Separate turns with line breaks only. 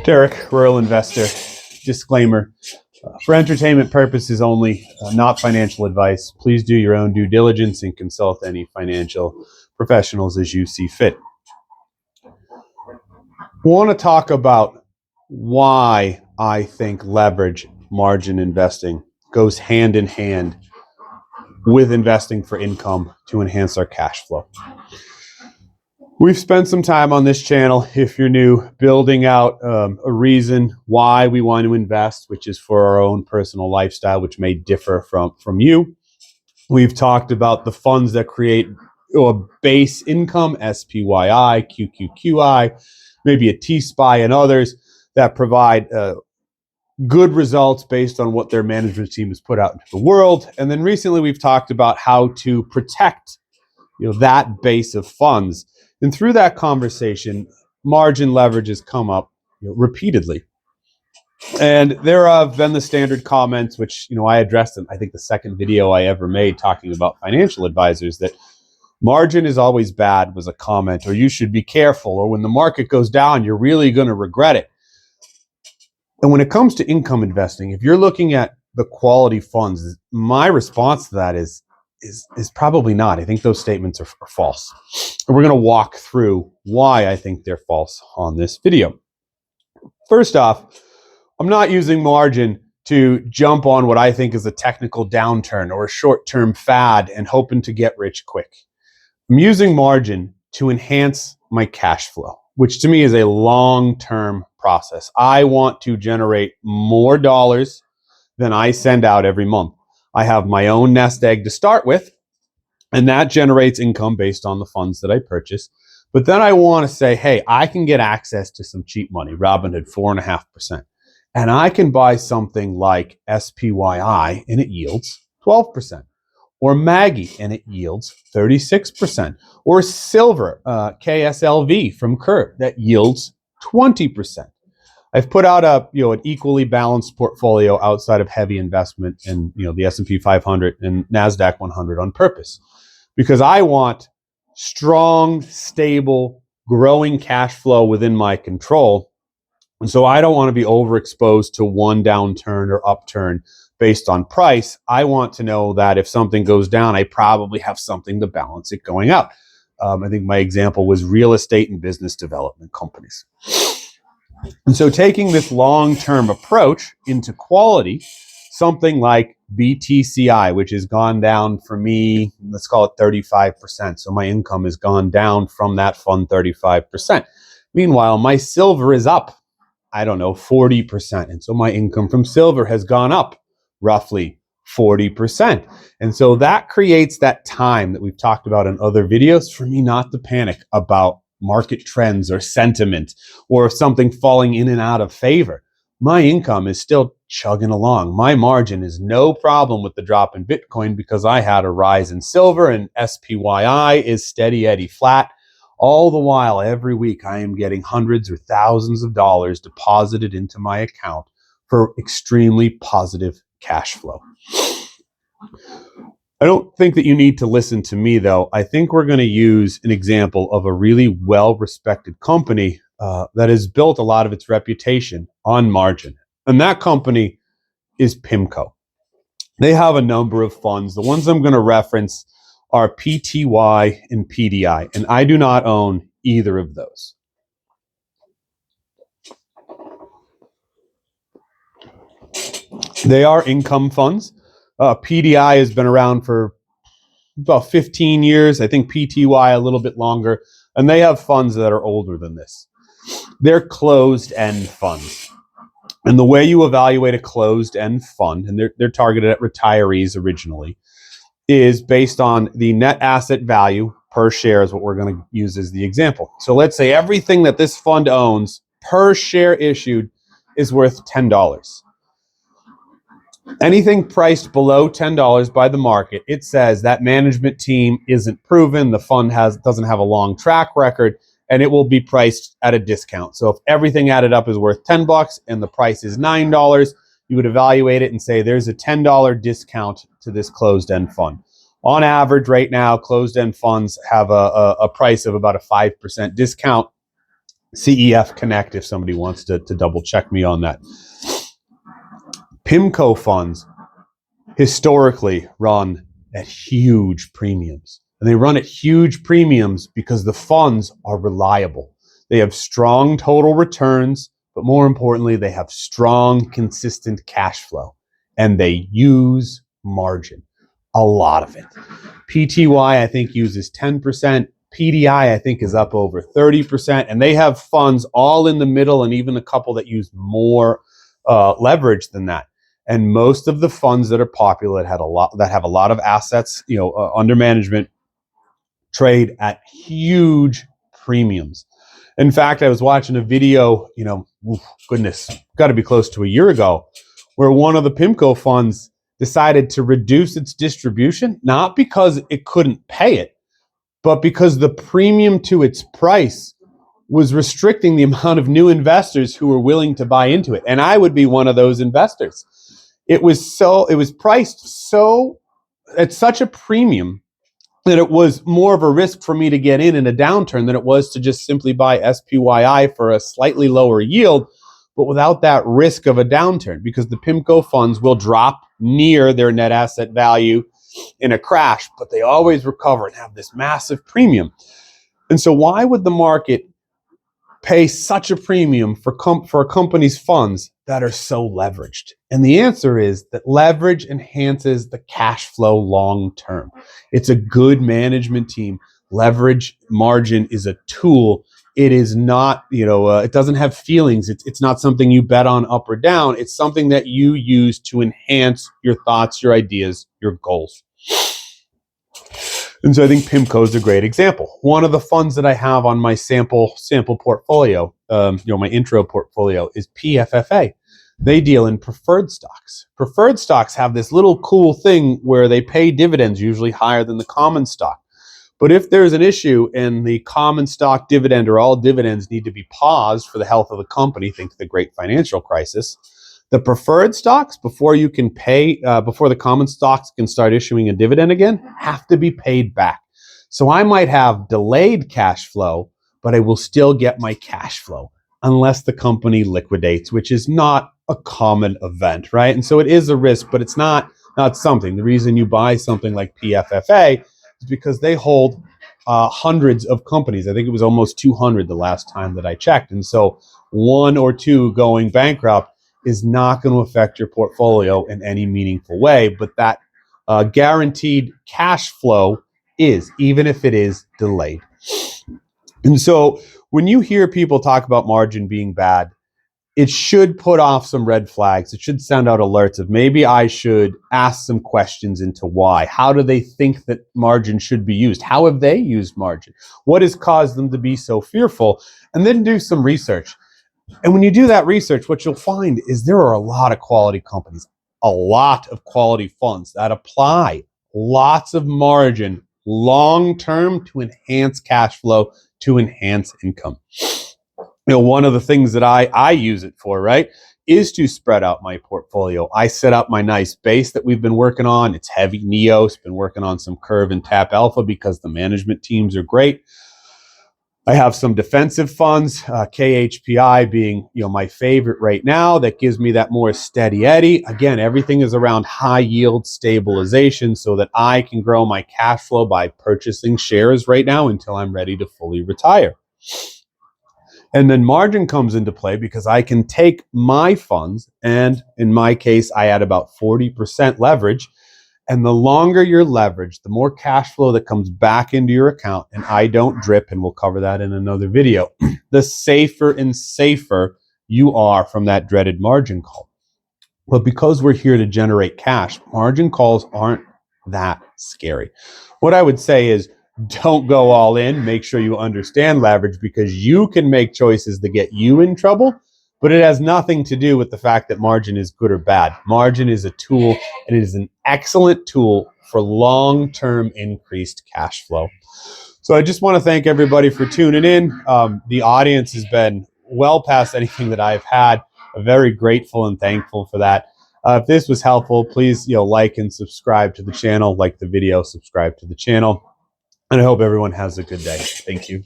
Derek, rural investor. Disclaimer, for entertainment purposes only, not financial advice. Please do your own due diligence and consult any financial professionals as you see fit. I want to talk about why I think leverage margin investing goes hand in hand with investing for income to enhance our cash flow. We've spent some time on this channel, if you're new, building out a reason why we want to invest, which is for our own personal lifestyle, which may differ from you. We've talked about the funds that create a base income, SPYI, QQQI, maybe a T-SPY and others that provide good results based on what their management team has put out into the world. And then recently we've talked about how to protect that base of funds. And through that conversation, margin leverage has come up repeatedly. And there have been the standard comments, which I addressed in, I think, the second video I ever made talking about financial advisors, that margin is always bad was a comment, or you should be careful, or when the market goes down, you're really going to regret it. And when it comes to income investing, if you're looking at the quality funds, my response to that is probably not. I think those statements are false. And we're going to walk through why I think they're false on this video. First off, I'm not using margin to jump on what I think is a technical downturn or a short-term fad and hoping to get rich quick. I'm using margin to enhance my cash flow, which to me is a long-term process. I want to generate more dollars than I send out every month. I have my own nest egg to start with, and that generates income based on the funds that I purchase. But then I want to say, hey, I can get access to some cheap money, Robinhood 4.5%. And I can buy something like SPYI and it yields 12%. Or Maggie and it yields 36%. Or silver, KSLV from Kurt, that yields 20%. I've put out an equally balanced portfolio outside of heavy investment in the S&P 500 and NASDAQ 100 on purpose, because I want strong, stable, growing cash flow within my control. And so I don't want to be overexposed to one downturn or upturn based on price. I want to know that if something goes down, I probably have something to balance it going up. I think my example was real estate and business development companies. And so taking this long-term approach into quality, something like BTCI, which has gone down for me, let's call it 35%. So my income has gone down from that fund 35%. Meanwhile, my silver is up, 40%. And so my income from silver has gone up roughly 40%. And so that creates that time that we've talked about in other videos for me not to panic about market trends or sentiment or something falling in and out of favor. My income is still chugging along. My margin is no problem with the drop in Bitcoin because I had a rise in silver, and SPYI is steady Eddie flat. All the while, every week, I am getting hundreds or thousands of dollars deposited into my account for extremely positive cash flow. I don't think that you need to listen to me, though. I think we're going to use an example of a really well-respected company that has built a lot of its reputation on margin. And that company is PIMCO. They have a number of funds. The ones I'm going to reference are PTY and PDI, and I do not own either of those. They are income funds. PDI has been around for about 15 years. I think PTY a little bit longer. And they have funds that are older than this. They're closed-end funds. And the way you evaluate a closed-end fund, and they're targeted at retirees originally, is based on the net asset value per share is what we're going to use as the example. So let's say everything that this fund owns per share issued is worth $10. Anything priced below $10 by the market, it says that management team isn't proven, the fund doesn't have a long track record, and it will be priced at a discount. So if everything added up is worth $10 and the price is $9, you would evaluate it and say there's a $10 discount to this closed-end fund. On average, right now, closed-end funds have a price of about a 5% discount. CEF Connect, if somebody wants to double check me on that. PIMCO funds historically run at huge premiums. And they run at huge premiums because the funds are reliable. They have strong total returns, but more importantly, they have strong, consistent cash flow. And they use margin, a lot of it. PTY, I think, uses 10%. PDI, I think, is up over 30%. And they have funds all in the middle and even a couple that use more leverage than that. And most of the funds that are popular that have a lot of assets, under management, trade at huge premiums. In fact, I was watching a video, got to be close to a year ago, where one of the PIMCO funds decided to reduce its distribution, not because it couldn't pay it, but because the premium to its price was restricting the amount of new investors who were willing to buy into it. And I would be one of those investors. It was priced so at such a premium that it was more of a risk for me to get in a downturn than it was to just simply buy SPYI for a slightly lower yield, but without that risk of a downturn, because the PIMCO funds will drop near their net asset value in a crash, but they always recover and have this massive premium. And so why would the market pay such a premium for a company's funds that are so leveraged? And the answer is that leverage enhances the cash flow long term. It's a good management team. Leverage margin is a tool. It is not, it doesn't have feelings. It's not something you bet on up or down. It's something that you use to enhance your thoughts, your ideas, your goals. And so I think PIMCO is a great example. One of the funds that I have on my sample portfolio, my intro portfolio, is PFFA. They deal in preferred stocks. Preferred stocks have this little cool thing where they pay dividends usually higher than the common stock. But if there's an issue and the common stock dividend or all dividends need to be paused for the health of the company, think the great financial crisis, the preferred stocks, before you can pay, before the common stocks can start issuing a dividend again, have to be paid back. So I might have delayed cash flow, but I will still get my cash flow unless the company liquidates, which is not a common event, right? And so it is a risk, but it's not something. The reason you buy something like PFFA is because they hold hundreds of companies. I think it was almost 200 the last time that I checked. And so one or two going bankrupt is not going to affect your portfolio in any meaningful way, but that guaranteed cash flow is, even if it is delayed. And so when you hear people talk about margin being bad, it should put off some red flags. It should send out alerts of maybe I should ask some questions into why. How do they think that margin should be used? How have they used margin? What has caused them to be so fearful? And then do some research. And when you do that research, what you'll find is there are a lot of quality companies, a lot of quality funds that apply lots of margin long-term to enhance cash flow, to enhance income. One of the things that I use it for, right, is to spread out my portfolio. I set up my nice base that we've been working on. It's heavy NEOS, been working on some Curve and Tap Alpha because the management teams are great. I have some defensive funds, KHPI being, my favorite right now. That gives me that more steady eddy. Again, everything is around high yield stabilization so that I can grow my cash flow by purchasing shares right now until I'm ready to fully retire. And then margin comes into play because I can take my funds, and in my case, I add about 40% leverage. And the longer you're leveraged, the more cash flow that comes back into your account, and I don't drip, and we'll cover that in another video, the safer and safer you are from that dreaded margin call. But because we're here to generate cash, margin calls aren't that scary. What I would say is don't go all in. Make sure you understand leverage, because you can make choices that get you in trouble. But it has nothing to do with the fact that margin is good or bad. Margin is a tool, and it is an excellent tool for long-term increased cash flow. So I just want to thank everybody for tuning in. The audience has been well past anything that I've had. I'm very grateful and thankful for that. If this was helpful, please like and subscribe to the channel, like the video, subscribe to the channel. And I hope everyone has a good day. Thank you.